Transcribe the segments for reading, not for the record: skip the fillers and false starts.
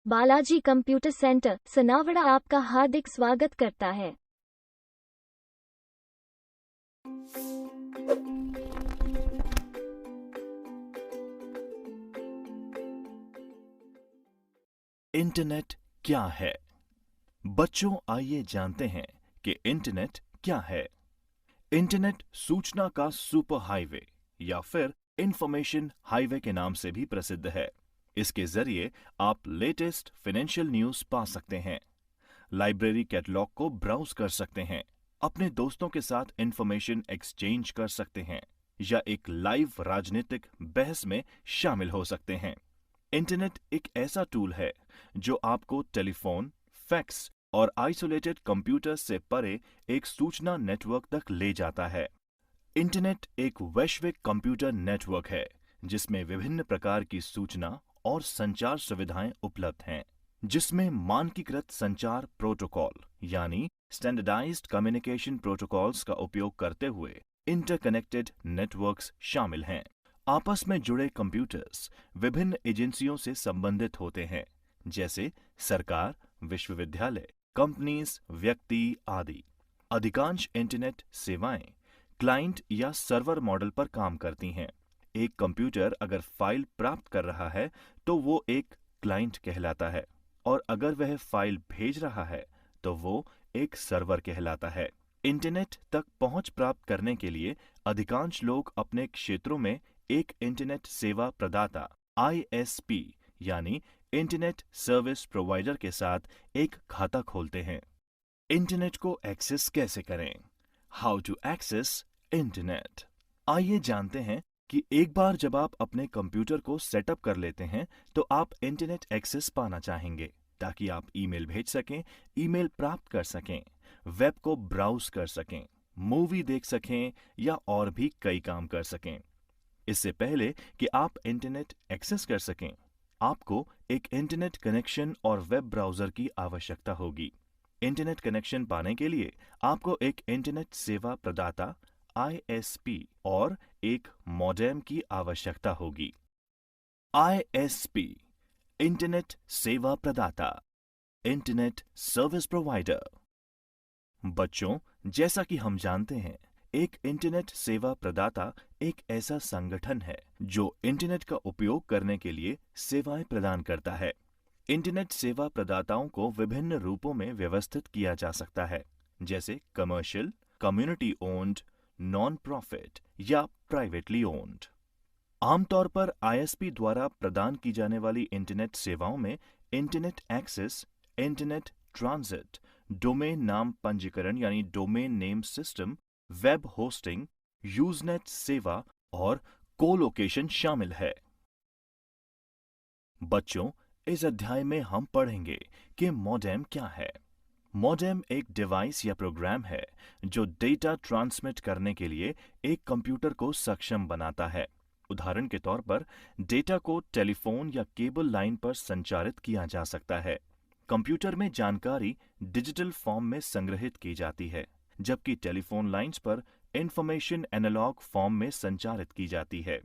Balaji computer centre Sanawada आपका हार्दिक स्वागत करता है। इंटरनेट क्या है? बच्चों, आइए जानते हैं कि इंटरनेट क्या है। इंटरनेट सूचना का सुपर हाईवे या फिर इंफॉर्मेशन हाईवे के नाम से भी प्रसिद्ध है। इसके जरिए आप लेटेस्ट फाइनेंशियल न्यूज पा सकते हैं, लाइब्रेरी कैटलॉग को ब्राउज कर सकते हैं, अपने दोस्तों के साथ इंफॉर्मेशन एक्सचेंज कर सकते हैं या एक लाइव राजनीतिक बहस में शामिल हो सकते हैं। इंटरनेट एक ऐसा टूल है जो आपको टेलीफोन, फैक्स और आइसोलेटेड कंप्यूटर से परे एक सूचना नेटवर्क तक ले जाता है। इंटरनेट एक वैश्विक कंप्यूटर नेटवर्क है जिसमें विभिन्न प्रकार की सूचना और संचार सुविधाएं उपलब्ध हैं, जिसमें मानकीकृत संचार प्रोटोकॉल यानी स्टैंडर्डाइज्ड कम्युनिकेशन प्रोटोकॉल्स का उपयोग करते हुए इंटरकनेक्टेड नेटवर्क्स शामिल हैं। आपस में जुड़े कंप्यूटर्स विभिन्न एजेंसियों से संबंधित होते हैं, जैसे सरकार, विश्वविद्यालय, कंपनीज, व्यक्ति आदि। अधिकांश इंटरनेट सेवाएं क्लाइंट या सर्वर मॉडल पर काम करती हैं। एक कंप्यूटर अगर फाइल प्राप्त कर रहा है तो वो एक क्लाइंट कहलाता है, और अगर वह फाइल भेज रहा है तो वो एक सर्वर कहलाता है। इंटरनेट तक पहुंच प्राप्त करने के लिए अधिकांश लोग अपने क्षेत्रों में एक इंटरनेट सेवा प्रदाता ISP यानी इंटरनेट सर्विस प्रोवाइडर के साथ एक खाता खोलते हैं। इंटरनेट को एक्सेस कैसे करें? How to access internet. आइए जानते हैं कि एक बार जब आप अपने कंप्यूटर को सेटअप कर लेते हैं तो आप इंटरनेट एक्सेस पाना चाहेंगे ताकि आप ईमेल भेज सकें, ईमेल प्राप्त कर सकें, वेब को ब्राउज कर सकें, मूवी देख सकें या और भी कई काम कर सकें। इससे पहले कि आप इंटरनेट एक्सेस कर सकें, आपको एक इंटरनेट कनेक्शन और वेब ब्राउजर की आवश्यकता होगी। इंटरनेट कनेक्शन पाने के लिए आपको एक इंटरनेट सेवा प्रदाता ISP और एक मॉडेम की आवश्यकता होगी। ISP इंटरनेट सेवा प्रदाता, इंटरनेट सर्विस प्रोवाइडर। बच्चों, जैसा कि हम जानते हैं, एक इंटरनेट सेवा प्रदाता एक ऐसा संगठन है जो इंटरनेट का उपयोग करने के लिए सेवाएं प्रदान करता है। इंटरनेट सेवा प्रदाताओं को विभिन्न रूपों में व्यवस्थित किया जा सकता है, जैसे commercial, community owned, non profit या प्राइवेटली ओन्ड। आमतौर पर ISP द्वारा प्रदान की जाने वाली इंटरनेट सेवाओं में internet access, internet transit, domain नाम पंजीकरण यानी domain name system, web hosting, Usenet सेवा और कोलोकेशन शामिल है। बच्चों, इस अध्याय में हम पढ़ेंगे कि मॉडेम क्या है। मॉडेम एक डिवाइस या प्रोग्राम है जो डेटा ट्रांसमिट करने के लिए एक कंप्यूटर को सक्षम बनाता है। उदाहरण के तौर पर डेटा को टेलीफोन या केबल लाइन पर संचारित किया जा सकता है। कंप्यूटर में जानकारी डिजिटल फॉर्म में संग्रहित की जाती है, जबकि टेलीफोन लाइंस पर इंफॉर्मेशन एनालॉग फॉर्म में संचारित की जाती है।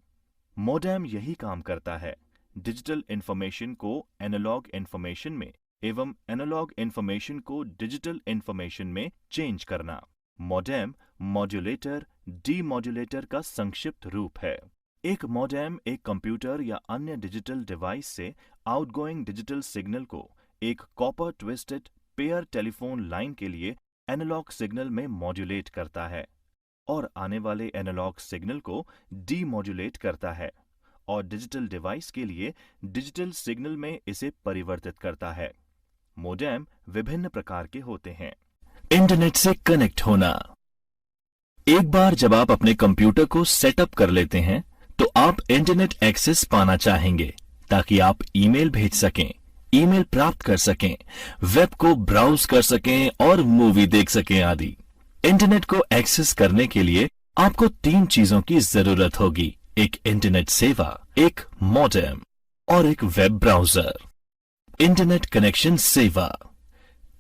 मॉडेम यही काम करता है, डिजिटल इंफॉर्मेशन को एनालॉग इंफॉर्मेशन में एवं एनालॉग इंफॉर्मेशन को डिजिटल इंफॉर्मेशन में चेंज करना। मॉडेम मॉड्यूलेटर, डीमॉड्यूलेटर का संक्षिप्त रूप है। एक मॉडेम एक कंप्यूटर या अन्य डिजिटल डिवाइस से आउटगोइंग डिजिटल सिग्नल को एक copper twisted pair telephone line के लिए एनालॉग सिग्नल में मॉड्यूलेट करता है और आने वाले एनालॉग सिग्नल को डीमॉड्यूलेट करता है और डिजिटल डिवाइस के लिए डिजिटल सिग्नल में इसे परिवर्तित करता है। मॉडेम विभिन्न प्रकार के होते हैं। इंटरनेट से कनेक्ट होना। एक बार जब आप अपने कंप्यूटर को सेटअप कर लेते हैं तो आप इंटरनेट एक्सेस पाना चाहेंगे ताकि आप ईमेल भेज सकें, ईमेल प्राप्त कर सकें, वेब को ब्राउज कर सकें और मूवी देख सकें आदि। इंटरनेट को एक्सेस करने के लिए आपको 3 चीजों की जरूरत होगी: एक इंटरनेट सेवा, एक मॉडेम और एक वेब ब्राउजर। इंटरनेट कनेक्शन सेवा।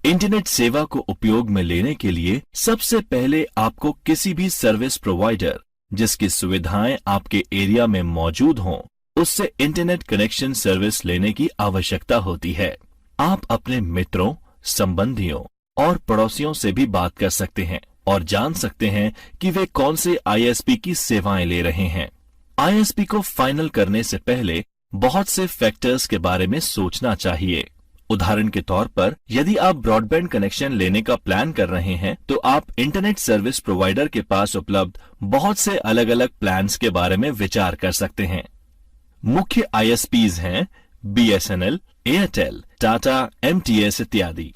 इंटरनेट सेवा को उपयोग में लेने के लिए सबसे पहले आपको किसी भी सर्विस प्रोवाइडर जिसकी सुविधाएं आपके एरिया में मौजूद हों, उससे इंटरनेट कनेक्शन सर्विस लेने की आवश्यकता होती है। आप अपने मित्रों, संबंधियों और पड़ोसियों से भी बात कर सकते हैं और जान सकते हैं कि वे कौन से आईएसपी की सेवाएं ले रहे हैं। आईएसपी को फाइनल करने से पहले बहुत से फैक्टर्स के बारे में सोचना चाहिए। उदाहरण के तौर पर, यदि आप ब्रॉडबैंड कनेक्शन लेने का प्लान कर रहे हैं, तो आप इंटरनेट सर्विस प्रोवाइडर के पास उपलब्ध बहुत से अलग अलग प्लान्स के बारे में विचार कर सकते हैं। मुख्य आईएसपीज हैं बीएसएनएल, एयरटेल, टाटा, एमटीएस इत्यादि।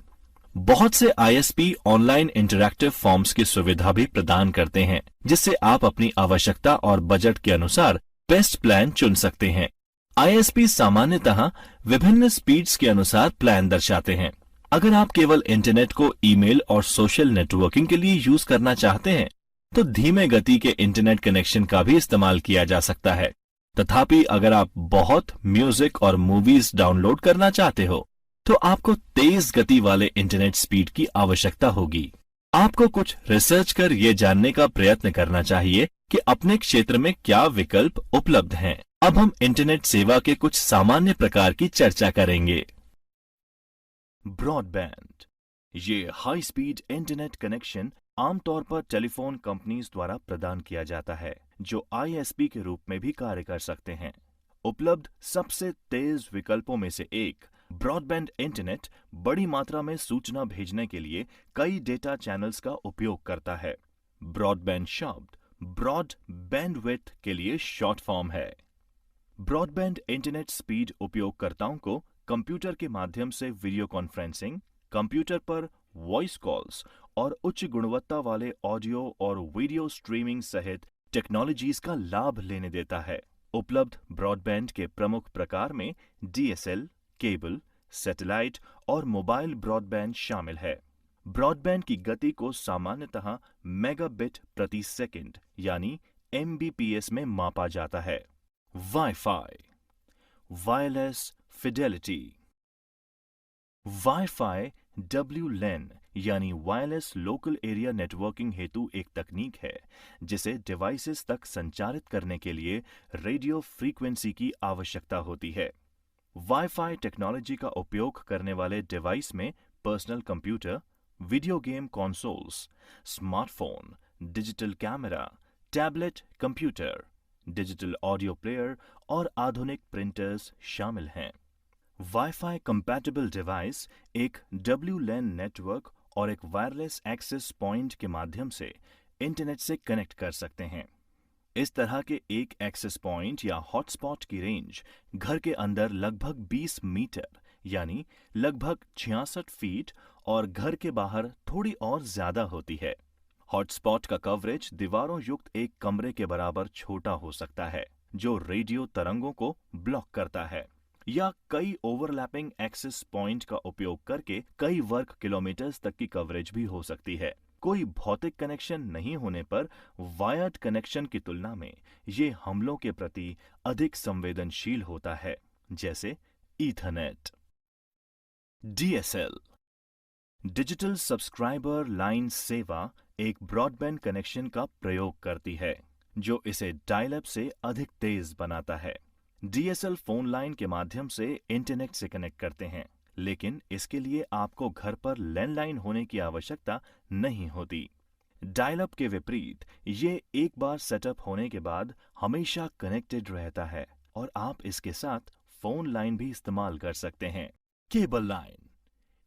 बहुत से आईएसपी ऑनलाइन इंटरैक्टिव फॉर्म्स की सुविधा भी प्रदान करते हैं, जिससे आप अपनी आवश्यकता और बजट के अनुसार बेस्ट प्लान चुन सकते हैं। आईएसपी सामान्यतः विभिन्न स्पीड्स के अनुसार प्लान दर्शाते हैं। अगर आप केवल इंटरनेट को ईमेल और सोशल नेटवर्किंग के लिए यूज करना चाहते हैं, तो धीमे गति के इंटरनेट कनेक्शन का भी इस्तेमाल किया जा सकता है। तथापि अगर आप बहुत म्यूजिक और मूवीज डाउनलोड करना चाहते हो, तो आपको तेज गति वाले इंटरनेट स्पीड की आवश्यकता होगी। आपको कुछ रिसर्च कर ये जानने का प्रयत्न करना चाहिए कि अपने क्षेत्र में क्या विकल्प उपलब्ध हैं। अब हम इंटरनेट सेवा के कुछ सामान्य प्रकार की चर्चा करेंगे। ब्रॉडबैंड, ये हाई स्पीड इंटरनेट कनेक्शन आमतौर पर टेलीफोन कंपनीज द्वारा प्रदान किया जाता है, जो आईएसपी के रूप में भी कार्य कर सकते हैं। उपलब्ध सबसे तेज विकल्पों में से एक ब्रॉडबैंड इंटरनेट बड़ी मात्रा में सूचना भेजने के लिए कई डेटा चैनल्स का उपयोग करता है। ब्रॉडबैंड शब्द ब्रॉड बैंडविड्थ के लिए शॉर्ट फॉर्म है। ब्रॉडबैंड इंटरनेट स्पीड उपयोगकर्ताओं को कंप्यूटर के माध्यम से वीडियो कॉन्फ्रेंसिंग, कंप्यूटर पर वॉइस कॉल्स और उच्च गुणवत्ता वाले ऑडियो और वीडियो स्ट्रीमिंग सहित टेक्नोलॉजीज का लाभ लेने देता है। उपलब्ध ब्रॉडबैंड के प्रमुख प्रकार में डीएसएल, केबल, सैटेलाइट और मोबाइल ब्रॉडबैंड शामिल है। ब्रॉडबैंड की गति को सामान्यतः मेगाबिट प्रति सेकंड यानी एमबीपीएस में मापा जाता है। Wifi, wireless Fidelity. Wifi WLAN यानी वायरलेस लोकल एरिया नेटवर्किंग हेतु एक तकनीक है, जिसे डिवाइसेस तक संचारित करने के लिए रेडियो फ्रीक्वेंसी की आवश्यकता होती है। वाईफाई टेक्नोलॉजी का उपयोग करने वाले डिवाइस में personal computer, video game consoles, smartphone, digital camera, tablet computer, digital audio player और आधुनिक प्रिंटर्स शामिल हैं। वाईफाई कंपैटिबल डिवाइस एक WLAN नेटवर्क और एक वायरलेस एक्सेस पॉइंट के माध्यम से इंटरनेट से कनेक्ट कर सकते हैं। इस तरह के एक एक्सेस पॉइंट या हॉटस्पॉट की रेंज घर के अंदर लगभग 20 मीटर यानी लगभग 66 फीट और घर के बाहर थोड़ी और ज्यादा होती है। हॉटस्पॉट का कवरेज दीवारों युक्त एक कमरे के बराबर छोटा हो सकता है, जो रेडियो तरंगों को ब्लॉक करता है, या कई ओवरलैपिंग एक्सेस पॉइंट का उपयोग करके कई वर्ग किलोमीटर्स तक की कवरेज भी हो सकती है। कोई भौतिक कनेक्शन नहीं होने पर वायर्ड कनेक्शन की तुलना में ये हमलों के प्रति अधिक संवेदनशील होता है, जैसे Ethernet. DSL, digital subscriber line सेवा एक ब्रॉडबैंड कनेक्शन का प्रयोग करती है, जो इसे डायल अप से अधिक तेज बनाता है। डीएसएल फोन लाइन के माध्यम से इंटरनेट से कनेक्ट करते हैं, लेकिन इसके लिए आपको घर पर लैंडलाइन होने की आवश्यकता नहीं होती। डायल अप के विपरीत ये एक बार सेटअप होने के बाद हमेशा कनेक्टेड रहता है और आप इसके साथ फोन लाइन भी इस्तेमाल कर सकते हैं। केबल लाइन,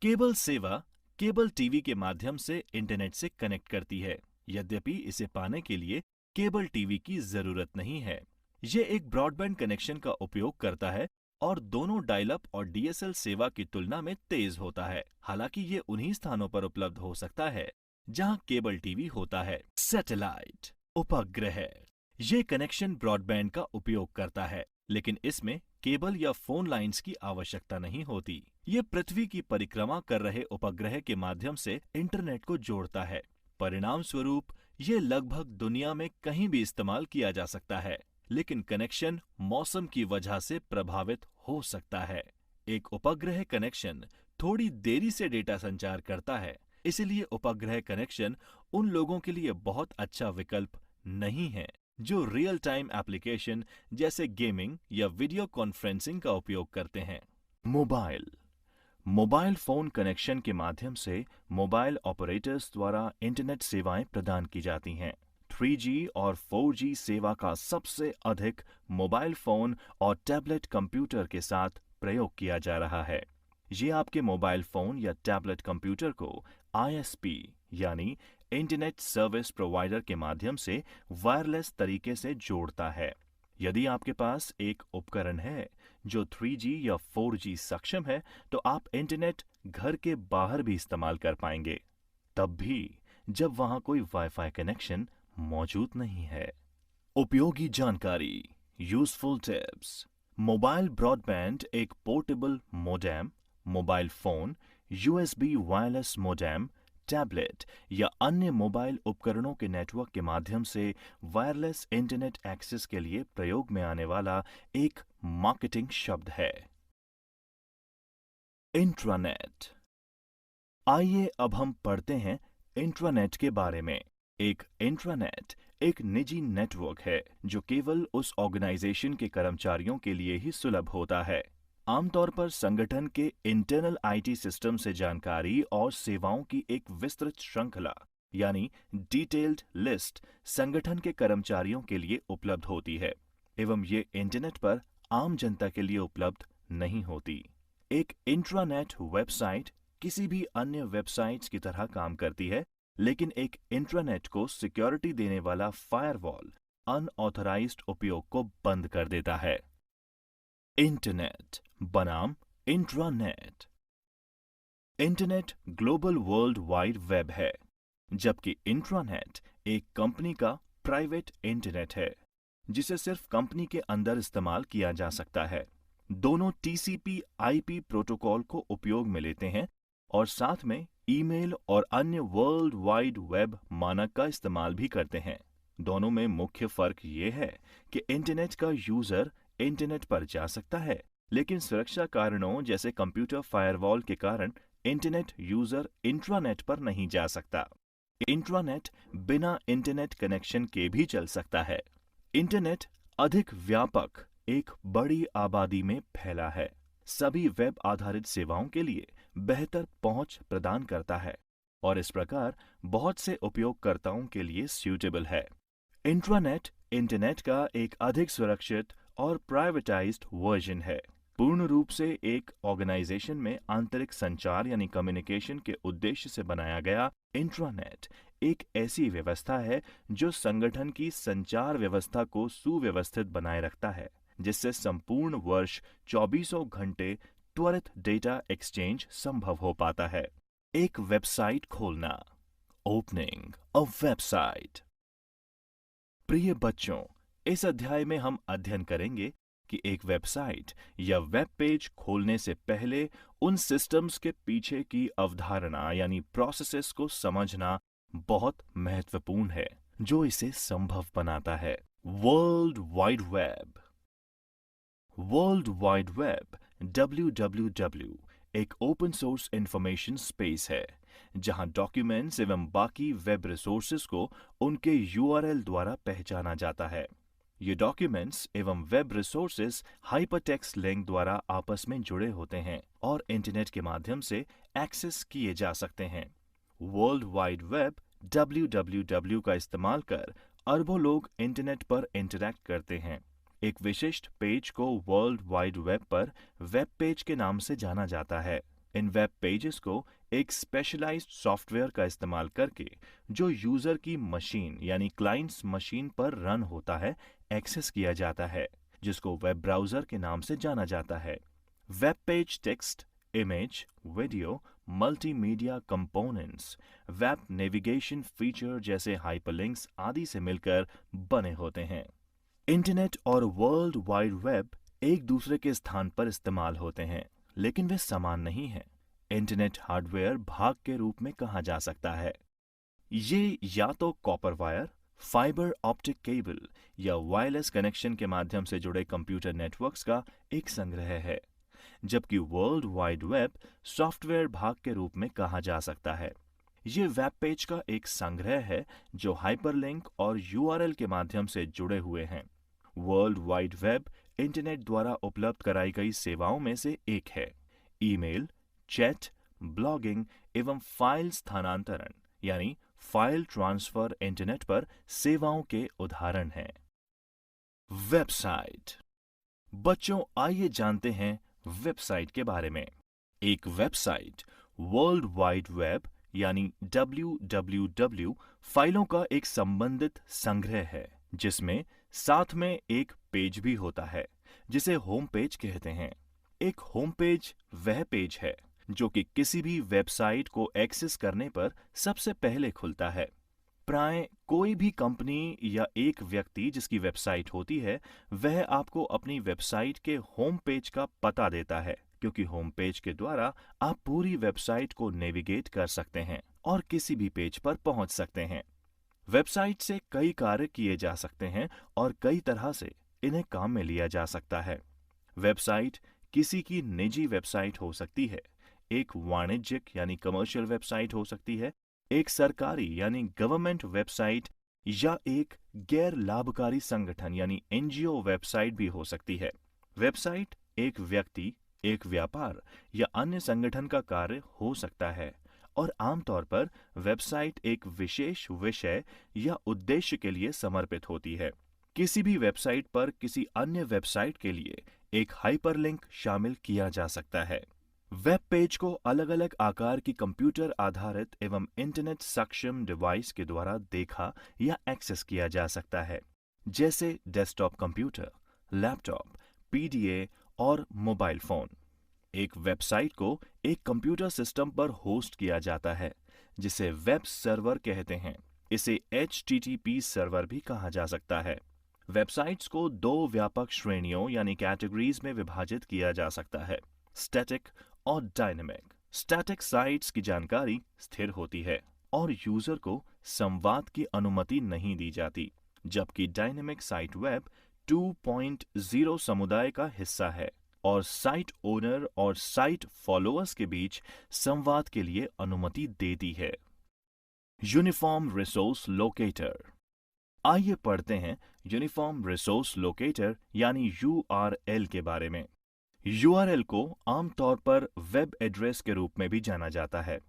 केबल सेवा केबल टीवी के माध्यम से इंटरनेट से कनेक्ट करती है। यद्यपि इसे पाने के लिए केबल टीवी की जरूरत नहीं है। ये एक ब्रॉडबैंड कनेक्शन का उपयोग करता है और दोनों डायल अप और डीएसएल सेवा की तुलना में तेज होता है। हालांकि ये उन्हीं स्थानों पर उपलब्ध हो सकता है जहां केबल टीवी होता है। सैटेलाइट, उपग्रह, ये कनेक्शन ब्रॉडबैंड का उपयोग करता है, लेकिन इसमें केबल या फोन लाइंस की आवश्यकता नहीं होती। ये पृथ्वी की परिक्रमा कर रहे उपग्रह के माध्यम से इंटरनेट को जोड़ता है। परिणाम स्वरूप ये लगभग दुनिया में कहीं भी इस्तेमाल किया जा सकता है, लेकिन कनेक्शन मौसम की वजह से प्रभावित हो सकता है। एक उपग्रह कनेक्शन थोड़ी देरी से डेटा संचार करता है, इसलिए उपग्रह कनेक्शन उन लोगों के लिए बहुत अच्छा विकल्प नहीं है जो रियल टाइम एप्लीकेशन जैसे गेमिंग या वीडियो कॉन्फ्रेंसिंग का उपयोग करते हैं। मोबाइल, मोबाइल फोन कनेक्शन के माध्यम से मोबाइल ऑपरेटर्स द्वारा इंटरनेट सेवाएं प्रदान की जाती हैं। 3G और 4G सेवा का सबसे अधिक मोबाइल फोन और टैबलेट कंप्यूटर के साथ प्रयोग किया जा रहा है। ये आपके मोबाइल फोन या टैबलेट कंप्यूटर को ISP यानी इंटरनेट सर्विस प्रोवाइडर के माध्यम से वायरलेस तरीके से जोड़ता है। यदि आपके पास एक उपकरण है जो 3G या 4G सक्षम है, तो आप इंटरनेट घर के बाहर भी इस्तेमाल कर पाएंगे, तब भी जब वहां कोई वाईफाई कनेक्शन मौजूद नहीं है। उपयोगी जानकारी, यूजफुल टिप्स। मोबाइल ब्रॉडबैंड एक portable modem, mobile phone, USB wireless modem, tablet या अन्य मोबाइल उपकरणों के नेटवर्क के माध्यम से वायरलेस इंटरनेट एक्सेस के लिए प्रयोग में आने वाला एक मार्केटिंग शब्द है। इंट्रानेट। आइए अब हम पढ़ते हैं इंट्रानेट के बारे में। एक इंट्रानेट एक निजी नेटवर्क है जो केवल उस ऑर्गेनाइजेशन के कर्मचारियों के लिए ही सुलभ होता है। आमतौर पर संगठन के इंटरनल IT सिस्टम से जानकारी और सेवाओं की एक विस्तृत श्रृंखला यानी डिटेल्ड लिस्ट संगठन के कर्मचारियों के लिए उपलब्ध होती है एवं ये इंटरनेट पर आम जनता के लिए उपलब्ध नहीं होती। एक इंट्रानेट वेबसाइट किसी भी अन्य वेबसाइट्स की तरह काम करती है, लेकिन एक इंट्रानेट को सिक्योरिटी देने वाला फायरवॉल अनऑथराइज्ड उपयोग को बंद कर देता है। इंटरनेट बनाम intranet. Internet global world wide web है, जबकि इंट्रानेट एक कंपनी का प्राइवेट इंटरनेट है जिसे सिर्फ कंपनी के अंदर इस्तेमाल किया जा सकता है। दोनों TCP/IP प्रोटोकॉल को उपयोग में लेते हैं और साथ में ईमेल और अन्य वर्ल्ड वाइड वेब मानक का इस्तेमाल भी करते हैं। दोनों में मुख्य फर्क ये है कि इंटरनेट का यूजर इंटरनेट पर जा सकता है, लेकिन सुरक्षा कारणों जैसे कंप्यूटर फायरवॉल के कारण इंटरनेट यूजर इंट्रानेट पर नहीं जा सकता। इंट्रानेट बिना इंटरनेट कनेक्शन के भी चल सकता है। इंटरनेट अधिक व्यापक एक बड़ी आबादी में फैला है, सभी वेब आधारित सेवाओं के लिए बेहतर पहुंच प्रदान करता है और इस प्रकार बहुत से उपयोगकर्ताओं के लिए सूटेबल है। इंट्रानेट इंटरनेट का एक अधिक सुरक्षित और प्राइवेटाइज्ड वर्जन है। पूर्ण रूप से एक ऑर्गेनाइजेशन में आंतरिक संचार यानी कम्युनिकेशन के उद्देश्य से बनाया गया इंट्रानेट एक ऐसी व्यवस्था है जो संगठन की संचार व्यवस्था को सुव्यवस्थित बनाए रखता है, जिससे संपूर्ण वर्ष 24 घंटे त्वरित डेटा एक्सचेंज संभव हो पाता है। एक वेबसाइट खोलना। Opening a website. प्रिय बच्चों, इस अध्याय में हम अध्ययन करेंगे कि एक वेबसाइट या वेब पेज खोलने से पहले उन सिस्टम्स के पीछे की अवधारणा यानी प्रोसेसेस को समझना बहुत महत्वपूर्ण है जो इसे संभव बनाता है। World wide web. World wide web WWW एक ओपन सोर्स इंफॉर्मेशन स्पेस है जहां डॉक्यूमेंट्स एवं बाकी वेब रिसोर्सेज को उनके URL द्वारा पहचाना जाता है। ये डॉक्यूमेंट्स एवं वेब रिसोर्सेज हाइपरटेक्स्ट लिंक द्वारा आपस में जुड़े होते हैं और इंटरनेट के माध्यम से एक्सेस किए जा सकते हैं। वर्ल्ड वाइड वेब WWW का इस्तेमाल कर अरबों लोग इंटरनेट पर इंटरैक्ट करते हैं। एक विशिष्ट पेज को वर्ल्ड वाइड वेब पर वेब पेज के नाम से जाना जाता है। इन वेब पेजेस को एक स्पेशलाइज्ड सॉफ्टवेयर का इस्तेमाल करके जो यूजर की मशीन यानी क्लाइंट्स मशीन पर रन होता है एक्सेस किया जाता है, जिसको वेब ब्राउजर के नाम से जाना जाता है। Web page text, image, video, multimedia components, web navigation feature जैसे हाइपरलिंक्स आदि से मिलकर बने होते हैं। इंटरनेट और वर्ल्ड वाइड वेब एक दूसरे के स्थान पर इस्तेमाल होते हैं, लेकिन वे समान नहीं हैं। इंटरनेट हार्डवेयर भाग के रूप में कहा जा सकता है। ये या तो copper wire, fibre optic cable या वायरलेस कनेक्शन के माध्यम से जुड़े कंप्यूटर नेटवर्क्स का एक संग्रह है, जबकि वर्ल्ड वाइड वेब सॉफ्टवेयर भाग के रूप में कहा जा सकता है। ये वेब पेज का एक संग्रह है जो हाइपरलिंक और URL के माध्यम से जुड़े हुए हैं। वर्ल्ड वाइड वेब इंटरनेट द्वारा उपलब्ध कराई गई सेवाओं में से एक है। ईमेल, चैट, ब्लॉगिंग एवं फाइल स्थानांतरण यानी फाइल ट्रांसफर इंटरनेट पर सेवाओं के उदाहरण हैं। वेबसाइट। बच्चों, आइए जानते हैं वेबसाइट के बारे में। एक वेबसाइट वर्ल्ड वाइड वेब यानी www फाइलों का एक संबंधित संग्रह है, जिसमें साथ में एक पेज भी होता है जिसे होम पेज कहते हैं। एक होम पेज वह पेज है जो कि किसी भी वेबसाइट को एक्सेस करने पर सबसे पहले खुलता है। प्राय कोई भी कंपनी या एक व्यक्ति जिसकी वेबसाइट होती है, वह आपको अपनी वेबसाइट के होम पेज का पता देता है, क्योंकि होम पेज के द्वारा आप पूरी वेबसाइट को नेविगेट कर सकते हैं और किसी भी पेज पर पहुंच सकते हैं। वेबसाइट से कई कार्य किए जा सकते हैं और कई तरह से इन्हें काम में लिया जा सकता है। वेबसाइट किसी की निजी वेबसाइट हो सकती है, एक वाणिज्यिक यानी कमर्शियल वेबसाइट हो सकती है, एक सरकारी यानी गवर्नमेंट वेबसाइट या एक गैर लाभकारी संगठन यानी एनजीओ वेबसाइट भी हो सकती है। वेबसाइट एक व्यक्ति, एक व्यापार या अन्य संगठन का कार्य हो सकता है और आमतौर पर वेबसाइट एक विशेष विषय या उद्देश्य के लिए समर्पित होती है। किसी भी वेबसाइट पर किसी अन्य वेबसाइट के लिए एक हाइपरलिंक शामिल किया जा सकता है। वेब पेज को अलग-अलग आकार की कंप्यूटर आधारित एवं इंटरनेट सक्षम डिवाइस के द्वारा देखा या एक्सेस किया जा सकता है, जैसे डेस्कटॉप कंप्यूटर, लैपटॉप, पीडीए और मोबाइल फोन। एक वेबसाइट को एक कंप्यूटर सिस्टम पर होस्ट किया जाता है, जिसे वेब सर्वर कहते हैं। इसे HTTP सर्वर भी कहा जा सकता है। वेबसाइट्स को दो व्यापक श्रेणियों यानी कैटेगरीज में विभाजित किया जा सकता है, स्टैटिक और डायनेमिक। स्टैटिक साइट्स की जानकारी स्थिर होती है और यूजर को संवाद की अनुमति नहीं दी जाती, जबकि डायनेमिक साइट वेब 2.0 समुदाय का हिस्सा है और साइट ओनर और साइट फॉलोअर्स के बीच संवाद के लिए अनुमति देती है। Uniform resource locator. आइए पढ़ते हैं यूनिफॉर्म रिसोर्स लोकेटर यानी URL के बारे में। URL को आमतौर पर वेब एड्रेस के रूप में भी जाना जाता है।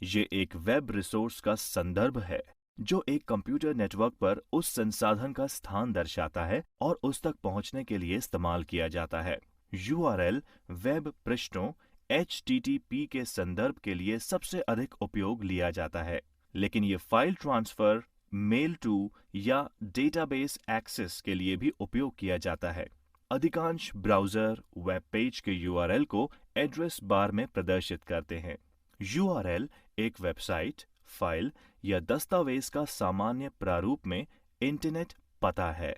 ये एक वेब रिसोर्स का संदर्भ है जो एक कंप्यूटर नेटवर्क पर उस संसाधन का स्थान दर्शाता है और उस तक पहुंचने के लिए इस्तेमाल किया जाता है। URL वेब पृष्ठों HTTP के संदर्भ के लिए सबसे अधिक उपयोग लिया जाता है, लेकिन ये फाइल ट्रांसफर, मेल टू या डेटाबेस एक्सेस के लिए भी उपयोग किया जाता है। अधिकांश ब्राउज़र वेब पेज के URL को एड्रेस बार में प्रदर्शित करते हैं। URL एक वेबसाइट, फाइल या दस्तावेज का सामान्य प्रारूप में इंटरनेट पता है।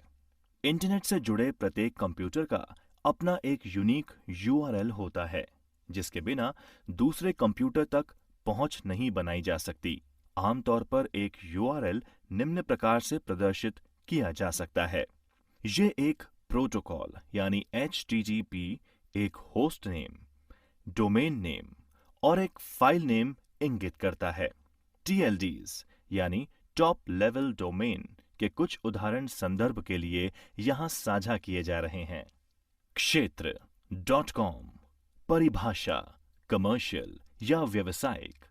इंटरनेट से जुड़े प्रत्येक कंप्यूटर का अपना एक यूनिक URL होता है, जिसके बिना दूसरे कंप्यूटर तक पहुंच नहीं बनाई जा सकती। आमतौर पर एक URL निम्न प्रकार से प्रदर्शित किया जा सकता है। ये एक प्रोटोकॉल यानी HTTP, एक होस्ट नेम, डोमेन नेम और एक फाइल नेम इंगित करता है। TLDs यानी टॉप लेवल डोमेन के कुछ उदाहरण संदर्भ के लिए यहां साझा किए जा रहे हैं। क्षेत्र .com परिभाषा कमर्शियल या व्यावसायिक,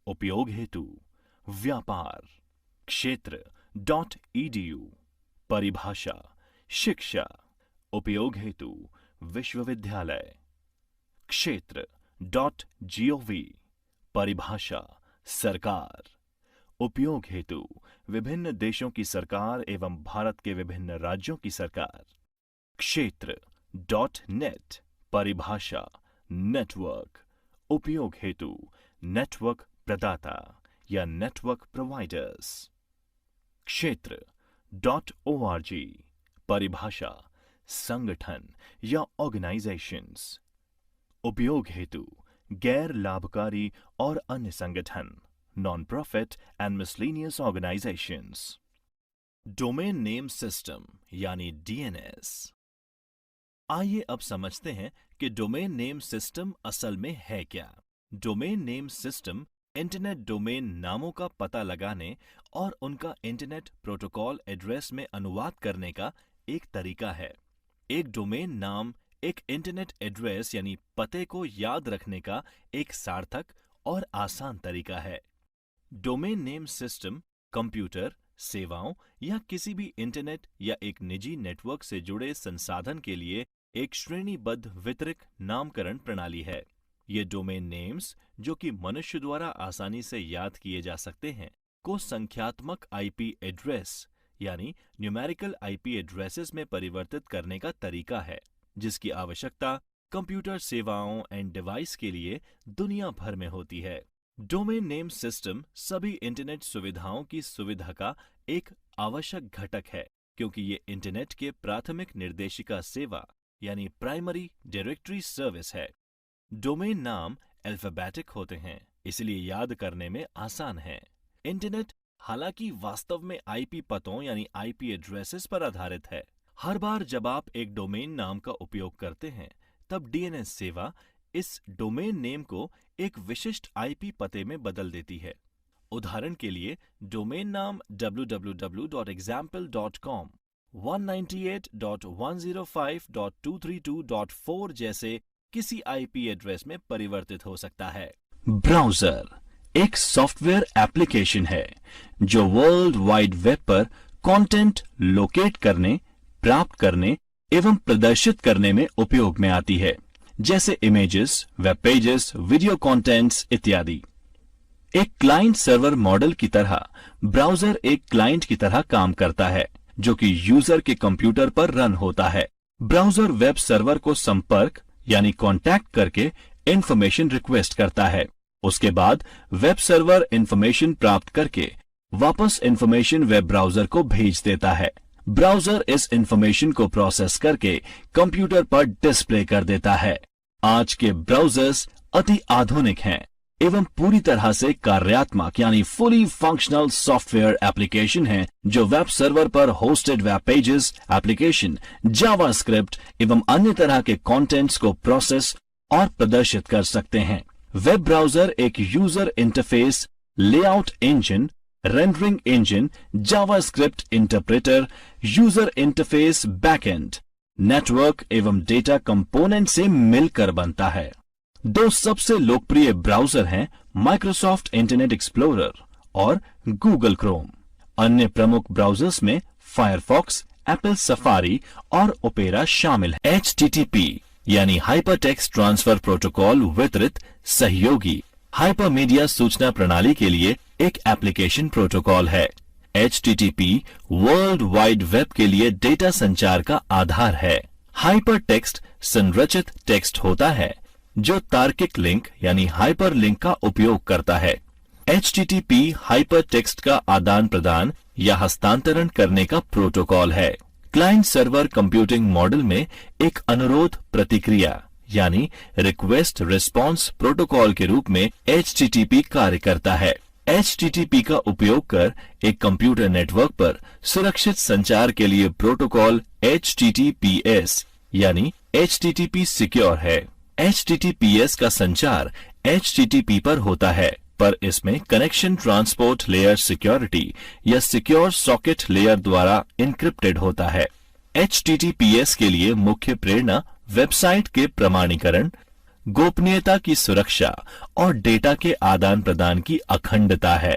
उपयोग हेतु व्यापार। क्षेत्र .edu परिभाषा शिक्षा, उपयोग हेतु विश्वविद्यालय। क्षेत्र .gov परिभाषा सरकार, उपयोग हेतु विभिन्न देशों की सरकार एवं भारत के विभिन्न राज्यों की सरकार। क्षेत्र .net परिभाषा नेटवर्क, उपयोग हेतु नेटवर्क प्रदाता या नेटवर्क प्रोवाइडर्स। क्षेत्र .org परिभाषा संगठन या ऑर्गेनाइजेशंस, उपयोग हेतु गैर लाभकारी और अन्य संगठन, non profit and miscellaneous organisations. Domain name system यानी DNS। आइए अब समझते हैं कि डोमेन नेम सिस्टम असल में है क्या। Domain name system internet domain नामों का पता लगाने और उनका इंटरनेट प्रोटोकॉल एड्रेस में अनुवाद करने का एक तरीका है। एक डोमेन नाम एक इंटरनेट एड्रेस यानी पते को याद रखने का एक सार्थक और आसान तरीका है। डोमेन नेम सिस्टम कंप्यूटर, सेवाओं या किसी भी इंटरनेट या एक निजी नेटवर्क से जुड़े संसाधन के लिए एक श्रेणीबद्ध वितरित नामकरण प्रणाली है। ये डोमेन नेम्स, जो कि मनुष्य द्वारा आसानी से याद किए जा सकते हैं, को संख्यात्मक आईपी एड्रेस यानी न्यूमेरिकल आईपी एड्रेसेस में परिवर्तित करने का तरीका है, जिसकी आवश्यकता कंप्यूटर सेवाओं एंड डिवाइस के लिए दुनिया भर में होती है। डोमेन नेम सिस्टम सभी इंटरनेट सुविधाओं की सुविधा का एक आवश्यक घटक है, क्योंकि ये इंटरनेट के प्राथमिक निर्देशिका सेवा यानी प्राइमरी डायरेक्टरी सर्विस है। डोमेन नाम अल्फाबेटिक होते हैं, इसलिए याद करने में आसान है। इंटरनेट हालांकि वास्तव में आईपी पतों यानी आईपी एड्रेसेस पर आधारित है। हर बार जब आप एक डोमेन नाम का उपयोग करते हैं, तब डीएनएस सेवा इस डोमेन नेम को एक विशिष्ट आईपी पते में बदल देती है। उदाहरण के लिए, डोमेन नाम www.example.com 198.105.232.4 जैसे किसी आईपी एड्रेस में परिवर्तित हो सकता है। ब्राउज़र एक सॉफ्टवेयर एप्लीकेशन है जो वर्ल्ड वाइड वेब पर कंटेंट लोकेट करने, प्राप्त करने एवं प्रदर्शित करने में उपयोग में आती है, जैसे images, web pages, video contents इत्यादि। एक क्लाइंट सर्वर मॉडल की तरह ब्राउज़र एक क्लाइंट की तरह काम करता है, जो कि यूजर के कंप्यूटर पर रन होता है। ब्राउज़र वेब सर्वर को संपर्क यानी कांटेक्ट करके इंफॉर्मेशन रिक्वेस्ट करता है। उसके बाद वेब सर्वर इंफॉर्मेशन प्राप्त करके वापस इंफॉर्मेशन वेब ब्राउज़र को भेज देता है। ब्राउज़र इस इंफॉर्मेशन को प्रोसेस करके कंप्यूटर पर डिस्प्ले कर देता है। आज के ब्राउज़र्स अति आधुनिक हैं एवं पूरी तरह से कार्यात्मक यानी फुली फंक्शनल सॉफ्टवेयर एप्लीकेशन हैं, जो वेब सर्वर पर hosted web pages, application, JavaScript एवं अन्य तरह के कंटेंट्स को प्रोसेस और प्रदर्शित कर सकते हैं। वेब ब्राउज़र एक user interface, layout engine, rendering engine, JavaScript interpreter, user interface backend, network एवं डेटा कंपोनेंट से मिलकर बनता है। दो सबसे लोकप्रिय ब्राउज़र हैं माइक्रोसॉफ्ट इंटरनेट एक्सप्लोरर और गूगल क्रोम। अन्य प्रमुख ब्राउज़र्स में फायरफॉक्स, एप्पल सफारी और ओपेरा शामिल है। HTTP यानी हाइपरटेक्स्ट ट्रांसफर प्रोटोकॉल वितरित सहयोगी हाइपरमीडिया सूचना प्रणाली के लिए एक एप्लीकेशन प्रोटोकॉल है। HTTP वर्ल्ड वाइड वेब के लिए डेटा संचार का आधार है। हाइपरटेक्स्ट संरचित टेक्स्ट होता है जो तार्किक लिंक यानी हाइपरलिंक का उपयोग करता है। HTTP हाइपरटेक्स्ट का आदान प्रदान या हस्तांतरण करने का प्रोटोकॉल है। क्लाइंट सर्वर कंप्यूटिंग मॉडल में एक अनुरोध प्रतिक्रिया यानी रिक्वेस्ट रिस्पॉन्स प्रोटोकॉल के रूप में HTTP कार्य करता है। HTTP का उपयोग कर एक कंप्यूटर नेटवर्क पर सुरक्षित संचार के लिए प्रोटोकॉल HTTPS यानी HTTP सिक्योर है। HTTPS का संचार HTTP पर होता है, पर इसमें कनेक्शन ट्रांसपोर्ट लेयर सिक्योरिटी या सिक्योर सॉकेट लेयर द्वारा इनक्रिप्टेड होता है। HTTPS के लिए मुख्य प्रेरणा वेबसाइट के प्रमाणीकरण, गोपनीयता की सुरक्षा और डेटा के आदान प्रदान की अखंडता है।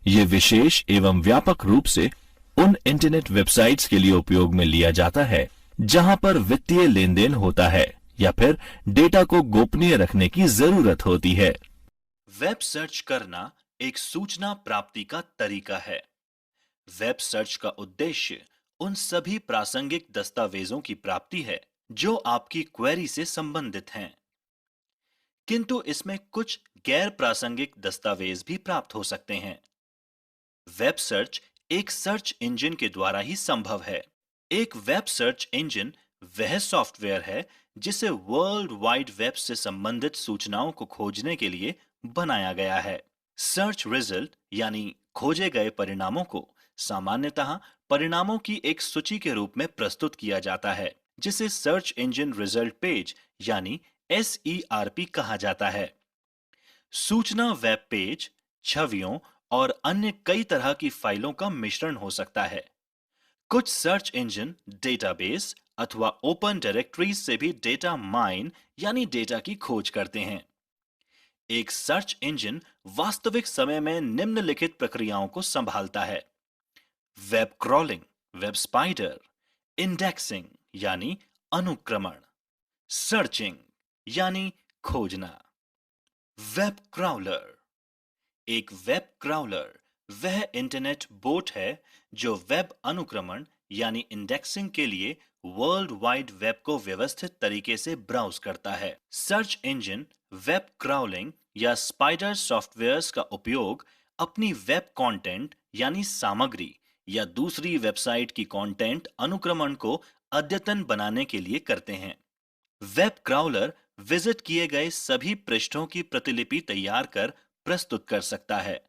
ये विशेष एवं व्यापक रूप से उन इंटरनेट वेबसाइट्स के लिए उपयोग में लिया जाता है जहां पर वित्तीय लेन देन होता है या फिर डेटा को गोपनीय रखने की जरूरत होती है। वेब सर्च करना एक सूचना प्राप्ति का तरीका है। वेब सर्च का उद्देश्य उन सभी प्रासंगिक दस्तावेजों की प्राप्ति है जो आपकी क्वेरी से संबंधित हैं, किंतु इसमें कुछ गैर प्रासंगिक दस्तावेज भी प्राप्त हो सकते हैं। वेब सर्च एक सर्च इंजन के द्वारा ही संभव है। एक वेब सर्च इंजन वह सॉफ्टवेयर है जिसे वर्ल्ड वाइड वेब से संबंधित सूचनाओं को खोजने के लिए बनाया गया है। सर्च रिजल्ट यानी खोजे गए परिणामों को सामान्यतः परिणामों की एक सूची के रूप में प्रस्तुत किया जाता है, जिसे सर्च इंजन रिजल्ट पेज यानी SERP कहा जाता है। सूचना वेब पेज, छवियों और अन्य कई तरह की फाइलों का मिश्रण हो सकता है। कुछ सर्च इंजन डेटाबेस, अथवा ओपन डायरेक्टरीज से भी डेटा माइन यानी डेटा की खोज करते हैं। एक सर्च इंजन वास्तविक समय में निम्नलिखित प्रक्रियाओं को संभालता है: web crawling, web spider, indexing यानी अनुक्रमण, सर्चिंग यानी खोजना। Web crawler. एक वेब क्राउलर वह इंटरनेट बोट है जो वेब अनुक्रमण यानी इंडेक्सिंग के लिए वर्ल्ड वाइड वेब को व्यवस्थित तरीके से ब्राउज करता है। सर्च इंजन वेब क्राउलिंग या स्पाइडर सॉफ्टवेयर्स का उपयोग अपनी वेब कंटेंट यानी सामग्री या दूसरी वेबसाइट की कंटेंट अनुक्रमण को अद्यतन बनाने के लिए करते हैं। वेब क्राउलर विजिट किए गए सभी पृष्ठों की प्रतिलिपि तैयार कर प्रस्तुत कर सकता है,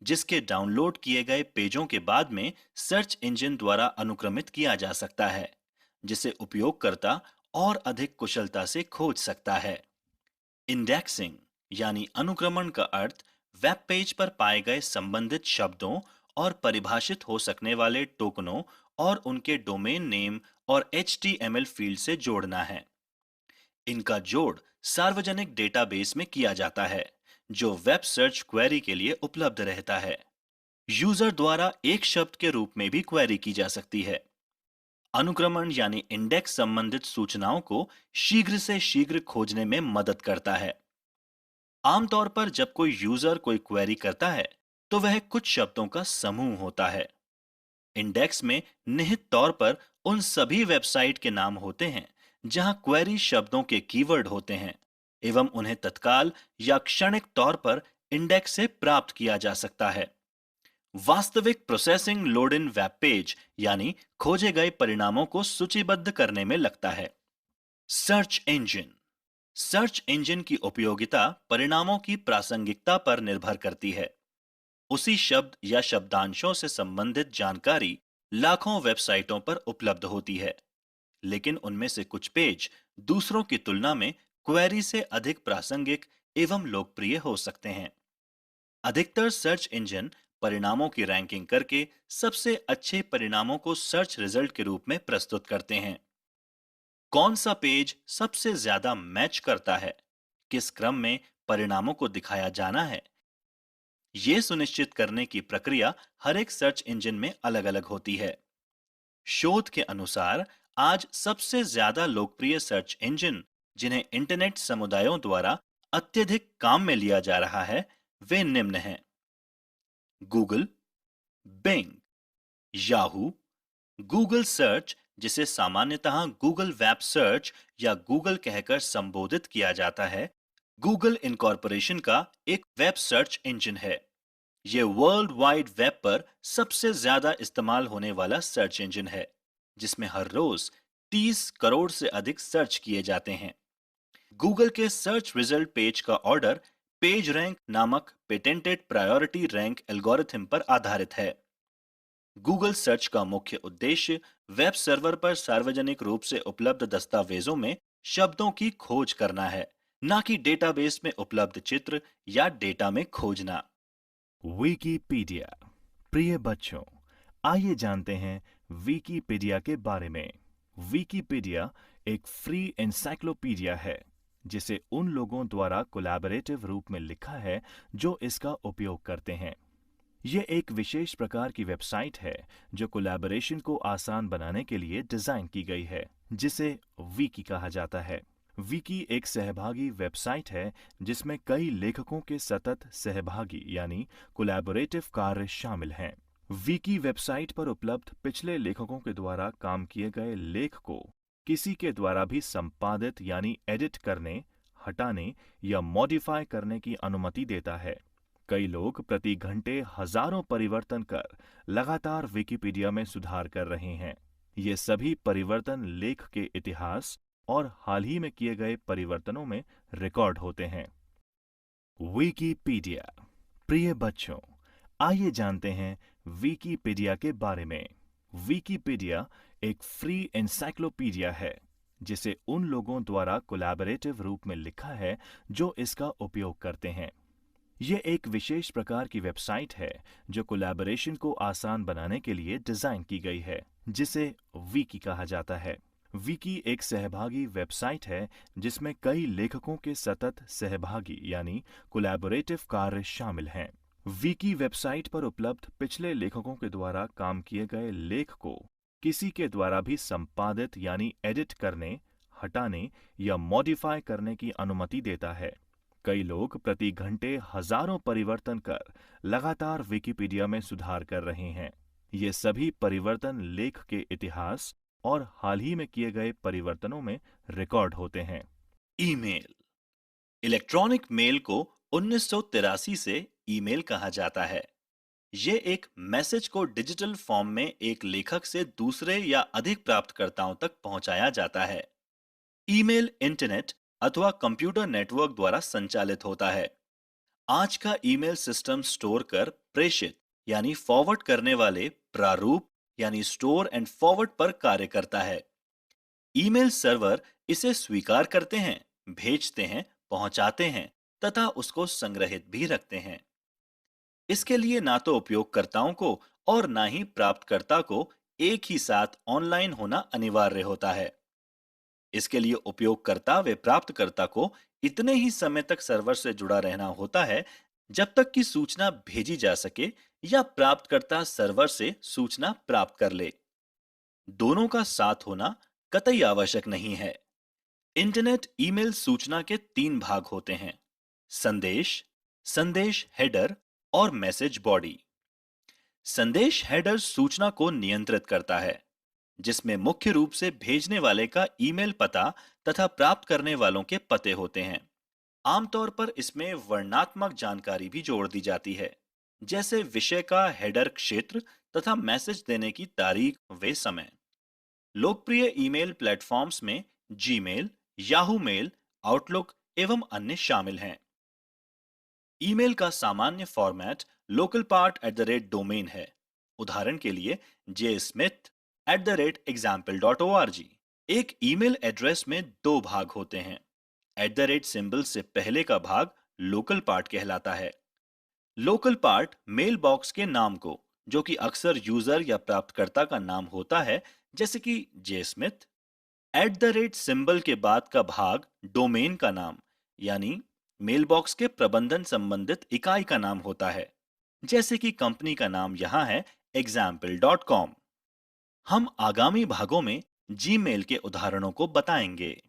जिसके डाउनलोड किए गए पेजों के बाद में सर्च इंजन द्वारा अनुक्रमित किया जा सकता है, जिसे उपयोगकर्ता और अधिक कुशलता से खोज सकता है। इंडेक्सिंग यानी अनुक्रमण का अर्थ वेब पेज पर पाए गए संबंधित शब्दों और परिभाषित हो सकने वाले टोकनों और उनके डोमेन नेम और HTML फील्ड से जोड़ना है। इनका जोड़ सार्वजनिक डेटाबेस में किया जाता है, जो वेब सर्च क्वेरी के लिए उपलब्ध रहता है। यूजर द्वारा एक शब्द के रूप में भी क्वेरी की जा सकती है। अनुक्रमण यानी इंडेक्स संबंधित सूचनाओं को शीघ्र से शीघ्र खोजने में मदद करता है। आमतौर पर जब कोई यूजर कोई क्वेरी करता है, तो वह कुछ शब्दों का समूह होता है। इंडेक्स में निहित तौर पर उन सभी वेबसाइट के नाम होते हैं जहां क्वेरी शब्दों के कीवर्ड होते हैं एवं उन्हें तत्काल या क्षणिक तौर पर इंडेक्स से प्राप्त किया जा सकता है। वास्तविक processing load in web page यानी खोजे गए परिणामों को सूचीबद्ध करने में लगता है। Search engine. सर्च इंजन की उपयोगिता परिणामों की प्रासंगिकता पर निर्भर करती है। उसी शब्द या शब्दांशों से संबंधित जानकारी लाखों वेबसाइटों पर उपलब्ध होती है, लेकिन उनमें से कुछ पेज दूसरों की तुलना में क्वेरी से अधिक प्रासंगिक एवं लोकप्रिय हो सकते हैं। अधिकतर सर्च इंजन परिणामों की रैंकिंग करके सबसे अच्छे परिणामों को सर्च रिजल्ट के रूप में प्रस्तुत करते हैं। कौन सा पेज सबसे ज्यादा मैच करता है, किस क्रम में परिणामों को दिखाया जाना है, यह सुनिश्चित करने की प्रक्रिया हर एक सर्च इंजन में अलग-अलग होती है। शोध के अनुसार आज सबसे ज्यादा लोकप्रिय सर्च इंजन जिन्हें इंटरनेट समुदायों द्वारा अत्यधिक काम में लिया जा रहा है, वे निम्न हैं: Google, Bing, Yahoo, Google search जिसे सामान्यतः गूगल वेब सर्च या गूगल कहकर संबोधित किया जाता है, गूगल इनकॉर्पोरेशन का एक वेब सर्च इंजन है। यह वर्ल्ड वाइड वेब पर सबसे ज्यादा इस्तेमाल होने वाला सर्च इंजन है, जिसमें हर रोज 30 करोड़ से अधिक सर्च किए जाते हैं। गूगल के सर्च रिजल्ट पेज का ऑर्डर पेज रैंक नामक पेटेंटेड प्रायोरिटी रैंक एल्गोरिथम पर आधारित है। गूगल सर्च का मुख्य उद्देश्य वेब सर्वर पर सार्वजनिक रूप से उपलब्ध दस्तावेजों में शब्दों की खोज करना है, न कि डेटाबेस में उपलब्ध चित्र या डेटा में खोजना। विकिपीडिया। प्रिय बच्चों, आइए जानते हैं विकिपीडिया के बारे में। विकिपीडिया एक फ्री एनसाइक्लोपीडिया है, जिसे उन लोगों द्वारा कोलैबोरेटिव रूप में लिखा है जो इसका उपयोग करते हैं। यह एक विशेष प्रकार की वेबसाइट है जो कोलैबोरेशन को आसान बनाने के लिए डिजाइन की गई है, जिसे विकी कहा जाता है। विकी एक सहभागी वेबसाइट है जिसमें कई लेखकों के सतत सहभागी यानी कोलैबोरेटिव कार्य शामिल हैं। विकी वेबसाइट पर उपलब्ध पिछले लेखकों के द्वारा काम किए गए लेख को किसी के द्वारा भी संपादित यानी एडिट करने, हटाने या मॉडिफाई करने की अनुमति देता है। कई लोग प्रति घंटे हजारों परिवर्तन कर लगातार विकिपीडिया में सुधार कर रहे हैं। ये सभी परिवर्तन लेख के इतिहास और हाल ही में किए गए परिवर्तनों में रिकॉर्ड होते हैं। विकिपीडिया। प्रिय बच्चों, आइए जानते हैं विकिपीडिया के बारे में। विकिपीडिया एक फ्री एनसाइक्लोपीडिया है, जिसे उन लोगों द्वारा कोलैबोरेटिव रूप में लिखा है जो इसका उपयोग करते हैं। यह एक विशेष प्रकार की वेबसाइट है जो कोलैबोरेशन को आसान बनाने के लिए डिजाइन की गई है, जिसे विकी कहा जाता है। विकी एक सहभागी वेबसाइट है जिसमें कई लेखकों के सतत सहभागी यानी कोलैबोरेटिव कार्य शामिल हैं। विकी वेबसाइट पर उपलब्ध पिछले लेखकों के द्वारा काम किए गए लेख को किसी के द्वारा भी संपादित यानी एडिट करने, हटाने या मॉडिफाई करने की अनुमति देता है। कई लोग प्रति घंटे हजारों परिवर्तन कर लगातार विकिपीडिया में सुधार कर रहे हैं। ये सभी परिवर्तन लेख के इतिहास और हाल ही में किए गए परिवर्तनों में रिकॉर्ड होते हैं। ईमेल। इलेक्ट्रॉनिक मेल को 1983 से ईमेल कहा जाता है। ये एक मैसेज को डिजिटल फॉर्म में एक लेखक से दूसरे या अधिक प्राप्तकर्ताओं तक पहुंचाया जाता है। ईमेल इंटरनेट अथवा कंप्यूटर नेटवर्क द्वारा संचालित होता है। आज का ईमेल सिस्टम स्टोर कर प्रेषित यानी फॉरवर्ड करने वाले प्रारूप यानी स्टोर एंड फॉरवर्ड पर कार्य करता है। ईमेल सर्वर इसे स्वीकार करते हैं, भेजते हैं, पहुंचाते हैं तथा उसको संग्रहित भी रखते हैं। इसके लिए ना तो उपयोगकर्ताओं को और ना ही प्राप्तकर्ता को एक ही साथ ऑनलाइन होना अनिवार्य होता है। इसके लिए उपयोगकर्ता व प्राप्तकर्ता को इतने ही समय तक सर्वर से जुड़ा रहना होता है जब तक कि सूचना भेजी जा सके या प्राप्तकर्ता सर्वर से सूचना प्राप्त कर ले। दोनों का साथ होना कतई आवश्यक नहीं है। इंटरनेट ईमेल सूचना के 3 भाग होते हैं: संदेश, संदेश हेडर और मैसेज बॉडी। संदेश हेडर सूचना को नियंत्रित करता है, जिसमें मुख्य रूप से भेजने वाले का ईमेल पता तथा प्राप्त करने वालों के पते होते हैं। आमतौर पर इसमें वर्णनात्मक जानकारी भी जोड़ दी जाती है, जैसे विषय का हेडर क्षेत्र तथा मैसेज देने की तारीख व समय। लोकप्रिय ईमेल प्लेटफॉर्म्स में जीमेल, याहू मेल, आउटलुक एवं अन्य शामिल हैं। ईमेल का सामान्य फॉर्मेट लोकल पार्ट @डोमेन है। उदाहरण के लिए jsmith@example.org। एक ईमेल एड्रेस में 2 भाग होते हैं। सिंबल से पहले का भाग लोकल पार्ट कहलाता है। लोकल पार्ट मेल बॉक्स के नाम को, जो कि अक्सर यूजर या प्राप्तकर्ता का नाम होता है, जैसे कि jsmith। सिंबल के बाद का भाग डोमेन का नाम यानी मेलबॉक्स के प्रबंधन संबंधित इकाई का नाम होता है, जैसे कि कंपनी का नाम यहां है example.com। हम आगामी भागों में जीमेल के उदाहरणों को बताएंगे।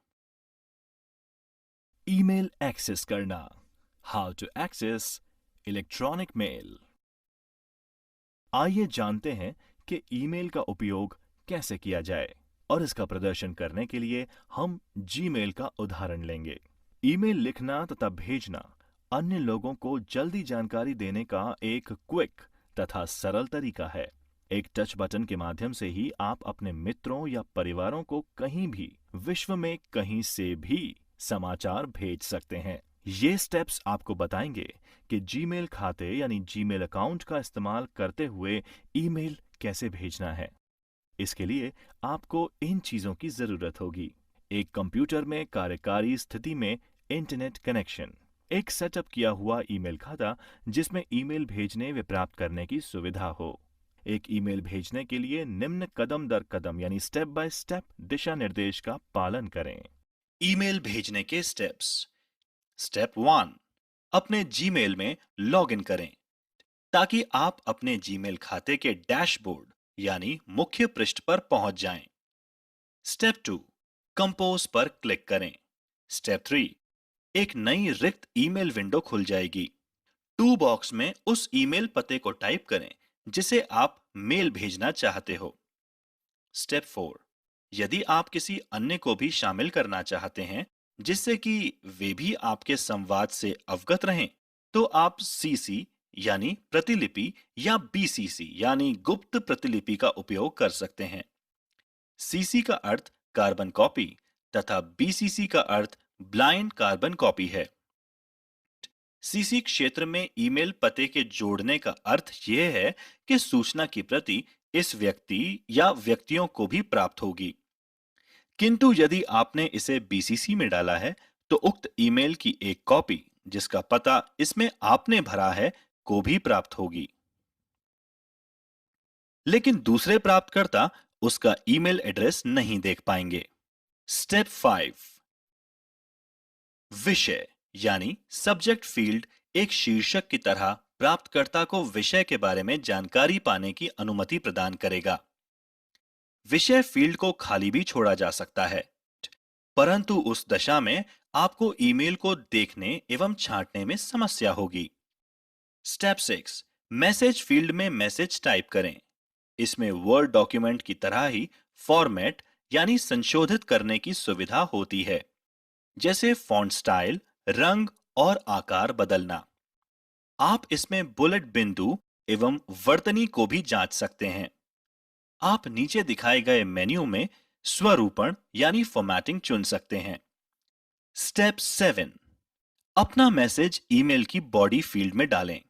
ईमेल एक्सेस करना। How to access electronic mail. आइए जानते हैं कि ईमेल का उपयोग कैसे किया जाए और इसका प्रदर्शन करने के लिए हम जीमेल का उदाहरण लेंगे। ईमेल लिखना तथा भेजना अन्य लोगों को जल्दी जानकारी देने का एक क्विक तथा सरल तरीका है। एक टच बटन के माध्यम से ही आप अपने मित्रों या परिवारों को कहीं भी, विश्व में कहीं से भी समाचार भेज सकते हैं। ये स्टेप्स आपको बताएंगे कि जीमेल खाते यानी जीमेल अकाउंट का इस्तेमाल करते हुए ईमेल कैसे भेजना है। इसके लिए आपको इन चीजों की जरूरत होगी: एक कंप्यूटर में कार्यकारी स्थिति में इंटरनेट कनेक्शन, एक सेटअप किया हुआ ईमेल खाता जिसमें ईमेल भेजने व प्राप्त करने की सुविधा हो। एक ईमेल भेजने के लिए निम्न कदम दर कदम यानी स्टेप बाय स्टेप दिशा निर्देश का पालन करें। ईमेल भेजने के स्टेप्स। स्टेप 1, अपने जीमेल में लॉगिन करें ताकि आप अपने जीमेल खाते के डैशबोर्ड यानी मुख्य पृष्ठ पर पहुंच जाएं। स्टेप 2, कंपोज पर क्लिक करें। स्टेप 3, एक नई रिक्त ईमेल विंडो खुल जाएगी। टू बॉक्स में उस ईमेल पते को टाइप करें जिसे आप मेल भेजना चाहते हो। स्टेप 4, यदि आप किसी अन्य को भी शामिल करना चाहते हैं जिससे कि वे भी आपके संवाद से अवगत रहें, तो आप सीसी यानी प्रतिलिपि या बीसीसी यानी गुप्त प्रतिलिपि का उपयोग कर सकते हैं। सीसी का अर्थ कार्बन कॉपी तथा बीसीसी का अर्थ ब्लाइंड कार्बन कॉपी है। सीसी क्षेत्र में ईमेल पते के जोड़ने का अर्थ यह है कि सूचना की प्रति इस व्यक्ति या व्यक्तियों को भी प्राप्त होगी। किंतु यदि आपने इसे बीसीसी में डाला है तो उक्त ईमेल की एक कॉपी जिसका पता इसमें आपने भरा है को भी प्राप्त होगी। लेकिन दूसरे प्राप्तकर्ता उसका ईमेल एड्रेस नहीं देख पाएंगे। स्टेप 5, विषय यानी सब्जेक्ट फील्ड एक शीर्षक की तरह प्राप्तकर्ता को विषय के बारे में जानकारी पाने की अनुमति प्रदान करेगा। विषय फील्ड को खाली भी छोड़ा जा सकता है, परंतु उस दशा में आपको ईमेल को देखने एवं छांटने में समस्या होगी। स्टेप 6, मैसेज फील्ड में मैसेज टाइप करें। इसमें वर्ड डॉक्यूमेंट की तरह ही फॉर्मेट यानी संशोधित करने की सुविधा होती है, जैसे फॉन्ट स्टाइल, रंग और आकार बदलना। आप इसमें बुलेट बिंदु एवं वर्तनी को भी जांच सकते हैं। आप नीचे दिखाए गए मेन्यू में स्वरूपण यानी फॉर्मेटिंग चुन सकते हैं। स्टेप 7, अपना मैसेज ईमेल की बॉडी फील्ड में डालें।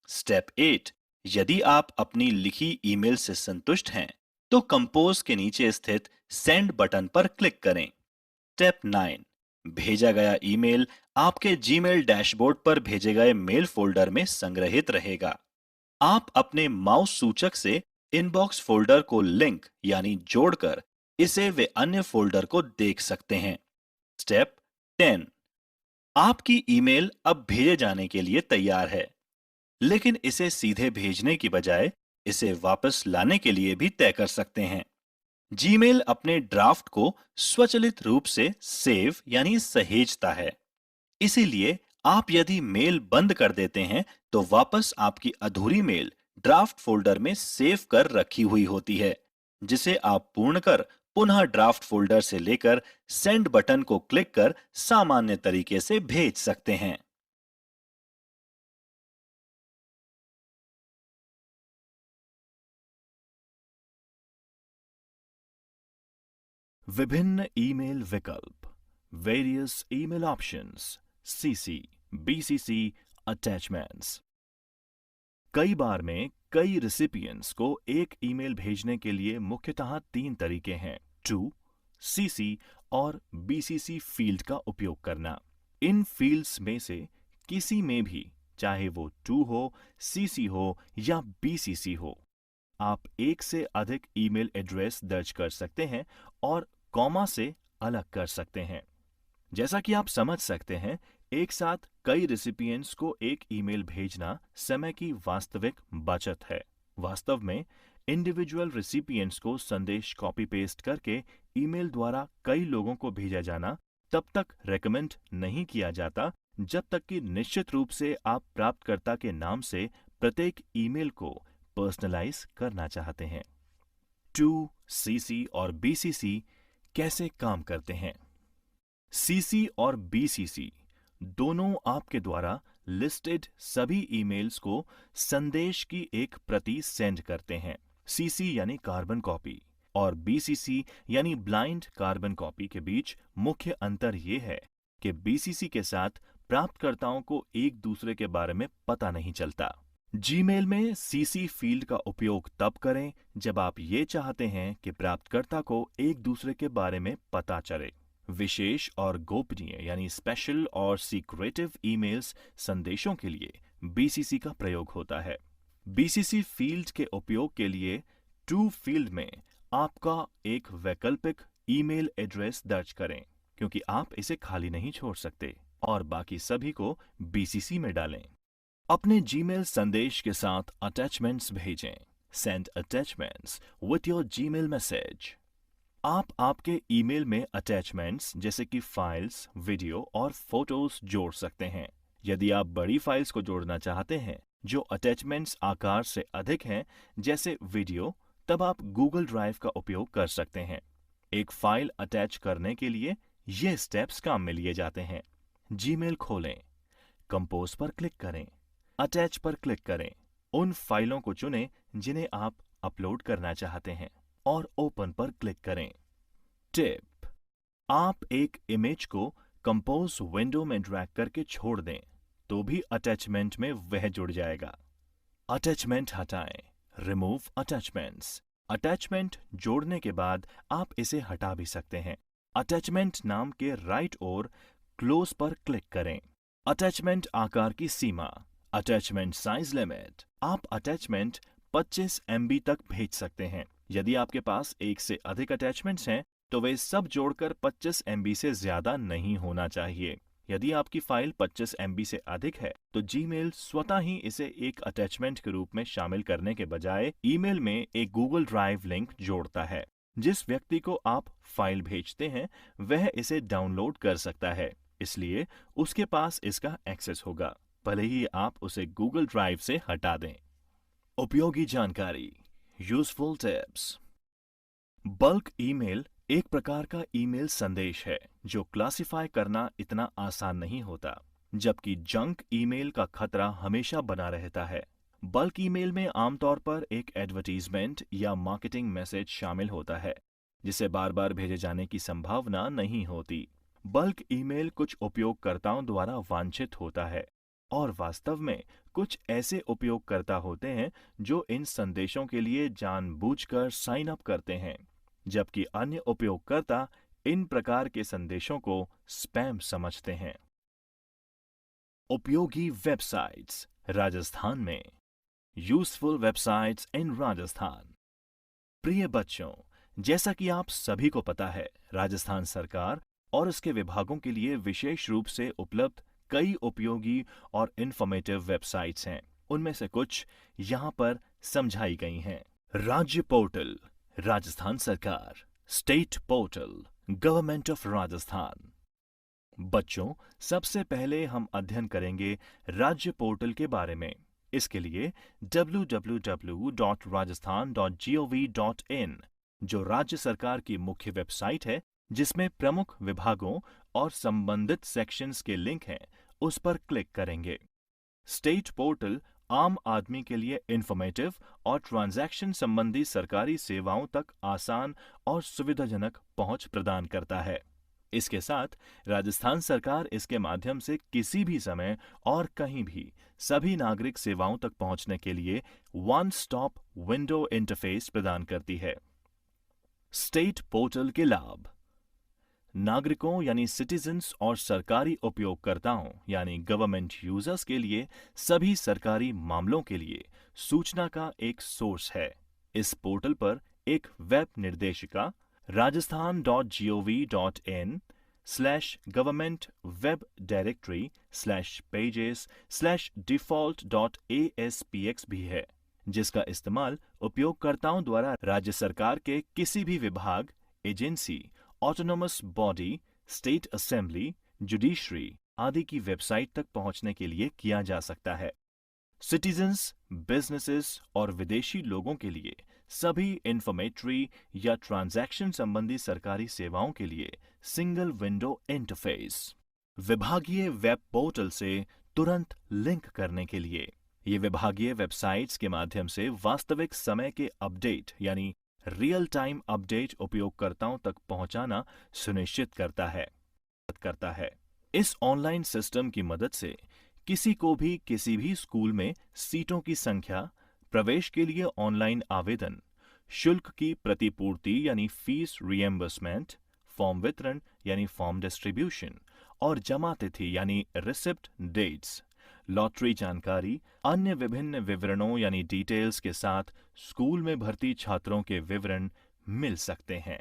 स्टेप 8, यदि आप अपनी लिखी ईमेल से संतुष्ट हैं तो कंपोज के नीचे स्थित सेंड बटन पर क्लिक करें। स्टेप 9, भेजा गया ईमेल आपके जीमेल डैशबोर्ड पर भेजे गए मेल फोल्डर में संग्रहित रहेगा। आप अपने माउस सूचक से इनबॉक्स फोल्डर को लिंक यानी जोड़कर इसे वे अन्य फोल्डर को देख सकते हैं। स्टेप 10, आपकी ईमेल अब भेजे जाने के लिए तैयार है, लेकिन इसे सीधे भेजने की बजाय इसे वापस लाने के लिए भी तय कर सकते हैं। जीमेल अपने ड्राफ्ट को स्वचालित रूप से सेव यानी सहेजता है, इसीलिए आप यदि मेल बंद कर देते हैं तो वापस आपकी अधूरी मेल ड्राफ्ट फोल्डर में सेव कर रखी हुई होती है, जिसे आप पूर्ण कर पुनः ड्राफ्ट फोल्डर से लेकर सेंड बटन को क्लिक कर सामान्य तरीके से भेज सकते हैं। विभिन्न ईमेल विकल्प, various email options, CC, BCC, attachments. कई बार में कई रिसिपिएंट्स को एक ईमेल भेजने के लिए मुख्यतः 3 तरीके हैं: टू, सीसी और बीसीसी फील्ड का उपयोग करना। इन फील्ड्स में से किसी में भी, चाहे वो टू हो, सीसी हो या बीसीसी हो, आप एक से अधिक ईमेल एड्रेस दर्ज कर सकते हैं और कॉमा से अलग कर सकते हैं। जैसा कि आप समझ सकते हैं, एक साथ कई रिसिपिएंट्स को एक ईमेल भेजना समय की वास्तविक बचत है। वास्तव में इंडिविजुअल रिसिपिएंट्स को संदेश कॉपी पेस्ट करके ईमेल द्वारा कई लोगों को भेजा जाना तब तक रेकमेंड नहीं किया जाता जब तक कि निश्चित रूप से आप प्राप्तकर्ता के नाम से प्रत्येक ईमेल को पर्सनलाइज करना चाहते हैं। टू, सीसी और बीसीसी कैसे काम करते हैं? सीसी और बीसीसी दोनों आपके द्वारा लिस्टेड सभी ईमेल्स को संदेश की एक प्रति सेंड करते हैं। सीसी यानी कार्बन कॉपी और बीसीसी यानी ब्लाइंड कार्बन कॉपी के बीच मुख्य अंतर यह है कि बीसीसी के साथ प्राप्तकर्ताओं को एक दूसरे के बारे में पता नहीं चलता। जीमेल में सीसी फील्ड का उपयोग तब करें जब आप ये चाहते हैं कि प्राप्तकर्ता को एक दूसरे के बारे में पता चले। विशेष और गोपनीय यानी स्पेशल और सीक्रेटिव ईमेल्स संदेशों के लिए बीसीसी का प्रयोग होता है। बीसीसी फील्ड के उपयोग के लिए टू फील्ड में आपका एक वैकल्पिक ईमेल एड्रेस दर्ज करें, क्योंकि आप इसे खाली नहीं छोड़ सकते, और बाकी सभी को बीसीसी में डालें। अपने जीमेल संदेश के साथ अटैचमेंट्स भेजें। Send attachments with your Gmail message. आप आपके ईमेल में अटैचमेंट्स जैसे कि फाइल्स, वीडियो और फोटोज जोड़ सकते हैं। यदि आप बड़ी फाइल्स को जोड़ना चाहते हैं जो अटैचमेंट्स आकार से अधिक हैं, जैसे वीडियो, तब आप गूगल ड्राइव का उपयोग कर सकते हैं। एक फाइल अटैच करने के लिए ये स्टेप्स काम में लिए जाते हैं। जीमेल खोलें, कंपोज पर क्लिक करें, अटैच पर क्लिक करें, उन फाइलों को चुनें जिन्हें आप अपलोड करना चाहते हैं और ओपन पर क्लिक करें। टिप: आप एक इमेज को कंपोज विंडो में ड्रैग करके छोड़ दें तो भी अटैचमेंट में वह जुड़ जाएगा। अटैचमेंट हटाएं। Remove attachments. अटैचमेंट जोड़ने के बाद आप इसे हटा भी सकते हैं। अटैचमेंट नाम के राइट ओर क्लोज पर क्लिक करें। अटैचमेंट आकार की सीमा, अटैचमेंट साइज लिमिट। आप अटैचमेंट 25 MB तक भेज सकते हैं। यदि आपके पास एक से अधिक अटैचमेंट्स हैं तो वे सब जोड़कर 25 MB से ज्यादा नहीं होना चाहिए। यदि आपकी फाइल 25 MB से अधिक है तो जीमेल स्वतः ही इसे एक अटैचमेंट के रूप में शामिल करने के बजाय ईमेल में एक गूगल ड्राइव लिंक जोड़ता है। जिस व्यक्ति को आप फाइल भेजते हैं वह इसे डाउनलोड कर सकता है, इसलिए उसके पास इसका एक्सेस होगा, भले ही आप उसे गूगल ड्राइव से हटा दें। उपयोगी जानकारी, यूजफुल टिप्स। बल्क ईमेल एक प्रकार का ईमेल संदेश है जो क्लासिफाई करना इतना आसान नहीं होता, जबकि जंक ईमेल का खतरा हमेशा बना रहता है। बल्क ईमेल में आमतौर पर एक एडवर्टीजमेंट या मार्केटिंग मैसेज शामिल होता है, जिसे बार बार भेजे जाने की संभावना नहीं होती। बल्क ईमेल कुछ उपयोगकर्ताओं द्वारा वांछित होता है और वास्तव में कुछ ऐसे उपयोगकर्ता होते हैं जो इन संदेशों के लिए जानबूझकर साइन अप करते हैं, जबकि अन्य उपयोगकर्ता इन प्रकार के संदेशों को स्पैम समझते हैं। उपयोगी वेबसाइट्स राजस्थान में। यूजफुल वेबसाइट्स इन राजस्थान। प्रिय बच्चों, जैसा कि आप सभी को पता है, राजस्थान सरकार और उसके विभागों के लिए विशेष रूप से उपलब्ध कई उपयोगी और इंफॉर्मेटिव वेबसाइट्स हैं। उनमें से कुछ यहाँ पर समझाई गई हैं। राज्य पोर्टल राजस्थान सरकार, state portal government of Rajasthan. बच्चों, सबसे पहले हम अध्ययन करेंगे राज्य पोर्टल के बारे में। इसके लिए www.rajasthan.gov.in जो राज्य सरकार की मुख्य वेबसाइट है, जिसमें प्रमुख विभागों और संबंधित सेक्शंस के लिंक हैं, उस पर क्लिक करेंगे। स्टेट पोर्टल आम आदमी के लिए इंफॉर्मेटिव और ट्रांजैक्शन संबंधी सरकारी सेवाओं तक आसान और सुविधाजनक पहुंच प्रदान करता है। इसके साथ राजस्थान सरकार इसके माध्यम से किसी भी समय और कहीं भी सभी नागरिक सेवाओं तक पहुंचने के लिए वन स्टॉप विंडो इंटरफेस प्रदान करती है। स्टेट पोर्टल के लाभ। नागरिकों यानी सिटीजन्स और सरकारी उपयोगकर्ताओं यानी गवर्नमेंट यूजर्स के लिए सभी सरकारी मामलों के लिए सूचना का एक सोर्स है। इस पोर्टल पर एक वेब निर्देशिका rajasthan.gov.in/government-web-directory/pages/default.aspx भी है, जिसका इस्तेमाल उपयोगकर्ताओं द्वारा राज्य सरकार के किसी भी विभाग, agency, autonomous body, state assembly, judiciary आदि की वेबसाइट तक पहुंचने के लिए किया जा सकता है। सिटीजन्स, बिजनेसेस और विदेशी लोगों के लिए सभी इंफॉर्मेटरी या ट्रांजैक्शन संबंधी सरकारी सेवाओं के लिए सिंगल विंडो इंटरफेस। विभागीय वेब पोर्टल से तुरंत लिंक करने के लिए ये विभागीय वेबसाइट्स के माध्यम से वास्तविक समय के अपडेट यानी रियल टाइम अपडेट उपयोगकर्ताओं तक पहुंचाना सुनिश्चित करता है। इस ऑनलाइन सिस्टम की मदद से किसी को भी किसी भी स्कूल में सीटों की संख्या, प्रवेश के लिए ऑनलाइन आवेदन, शुल्क की प्रतिपूर्ति यानी फीस रिएम्बर्समेंट, फॉर्म वितरण यानी फॉर्म डिस्ट्रीब्यूशन और जमा तिथि यानी रिसिप्ट डेट्स, लॉटरी जानकारी, अन्य विभिन्न विवरणों यानी डिटेल्स के साथ स्कूल में भर्ती छात्रों के विवरण मिल सकते हैं।